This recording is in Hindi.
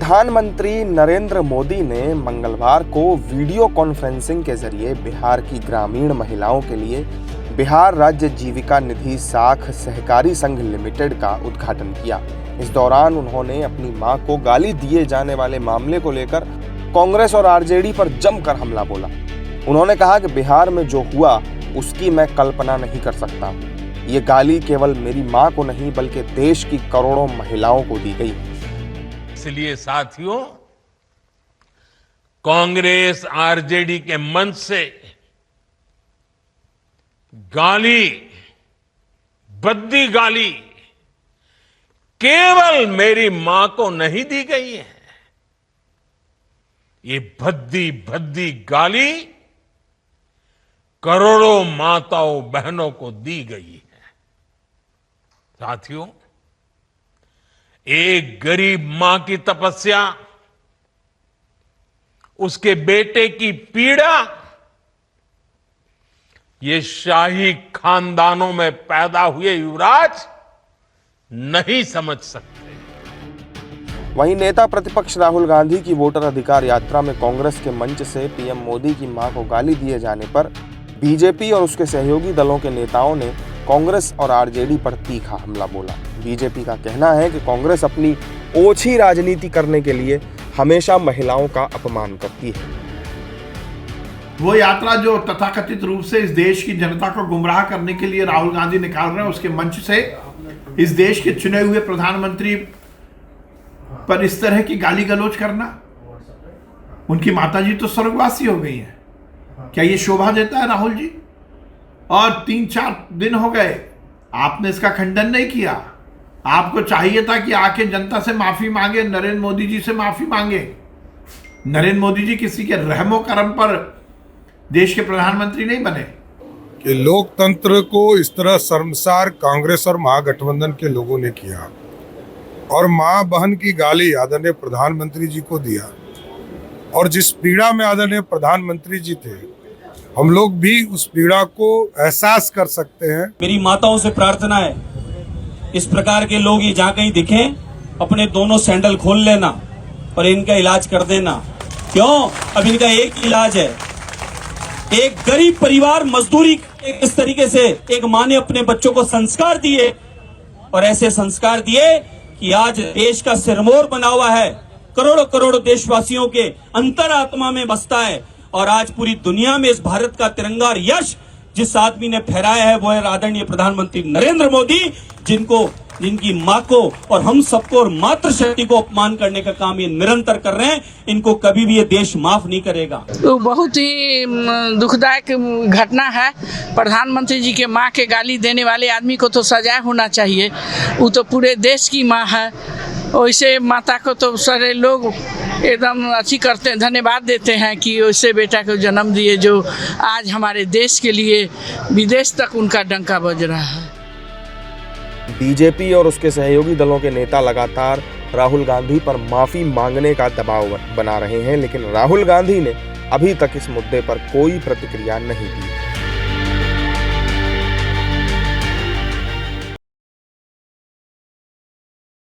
प्रधानमंत्री नरेंद्र मोदी ने मंगलवार को वीडियो कॉन्फ्रेंसिंग के जरिए बिहार की ग्रामीण महिलाओं के लिए बिहार राज्य जीविका निधि साख सहकारी संघ लिमिटेड का उद्घाटन किया। इस दौरान उन्होंने अपनी मां को गाली दिए जाने वाले मामले को लेकर कांग्रेस और आरजेडी पर जमकर हमला बोला। उन्होंने कहा कि बिहार में जो हुआ उसकी मैं कल्पना नहीं कर सकता। ये गाली केवल मेरी मां को नहीं बल्कि देश की करोड़ों महिलाओं को दी गई। इसलिए साथियों, कांग्रेस आरजेडी के मंच से गाली, भद्दी गाली केवल मेरी मां को नहीं दी गई है। ये भद्दी भद्दी गाली करोड़ों माताओं बहनों को दी गई है। साथियों, एक गरीब मां की तपस्या, उसके बेटे की पीड़ा, ये शाही खानदानों में पैदा हुए युवराज नहीं समझ सकते। वहीं नेता प्रतिपक्ष राहुल गांधी की वोटर अधिकार यात्रा में कांग्रेस के मंच से पीएम मोदी की मां को गाली दिए जाने पर बीजेपी और उसके सहयोगी दलों के नेताओं ने कांग्रेस और आरजेडी पर तीखा हमला बोला। बीजेपी का कहना है कि कांग्रेस अपनी ओछी राजनीति करने के लिए हमेशा महिलाओं का अपमान करती है। वो यात्रा जो तथाकथित रूप से इस देश की जनता को गुमराह करने के लिए राहुल गांधी निकाल रहे हैं, उसके मंच से इस देश के चुने हुए प्रधानमंत्री पर इस तरह की गाली गलौज करना, उनकी माताजी तो स्वर्गवासी हो गई हैं। क्या ये शोभा देता है राहुल जी? और 3-4 दिन हो गए, आपने इसका खंडन नहीं किया। आपको चाहिए था कि आके जनता से माफी मांगे, नरेंद्र मोदी जी से माफी मांगे। नरेंद्र मोदी जी किसी के रहमो करम पर देश के प्रधानमंत्री नहीं बने। कि लोकतंत्र को इस तरह शर्मसार कांग्रेस और महागठबंधन के लोगों ने किया और मां बहन की गाली आदरणीय प्रधानमंत्री जी को दिया, और जिस पीड़ा में आदरणीय प्रधानमंत्री जी थे, हम लोग भी उस पीड़ा को एहसास कर सकते हैं। मेरी माताओं से प्रार्थना है, इस प्रकार के लोग ये जहाँ कहीं दिखें, अपने दोनों सैंडल खोल लेना और इनका इलाज कर देना। क्यों? अब इनका एक इलाज है। एक गरीब परिवार मजदूरी इस तरीके से एक माँ ने अपने बच्चों को संस्कार दिए, और ऐसे संस्कार दिए कि आज देश का सिरमौर बना हुआ है, करोड़ों करोड़ों देशवासियों के अंतरात्मा में बसता है। और आज पूरी दुनिया में इस भारत का तिरंगा और यश जिस आदमी ने फहराया है, वो है आदरणीय प्रधानमंत्री नरेंद्र मोदी, जिनकी मां को और हम सबको और मातृशक्ति को अपमान करने का काम ये निरंतर कर रहे हैं। इनको कभी भी ये देश माफ नहीं करेगा। तो बहुत ही दुखदायक घटना है। प्रधानमंत्री जी के मां के गाली देने वाले आदमी को तो सजा होना चाहिए। वो तो पूरे देश की मां है। वैसे माता को तो सारे लोग एकदम अच्छी करते हैं, धन्यवाद देते हैं कि वैसे बेटा को जन्म दिए जो आज हमारे देश के लिए विदेश तक उनका डंका बज रहा है। बीजेपी और उसके सहयोगी दलों के नेता लगातार राहुल गांधी पर माफी मांगने का दबाव बना रहे हैं, लेकिन राहुल गांधी ने अभी तक इस मुद्दे पर कोई प्रतिक्रिया नहीं दी।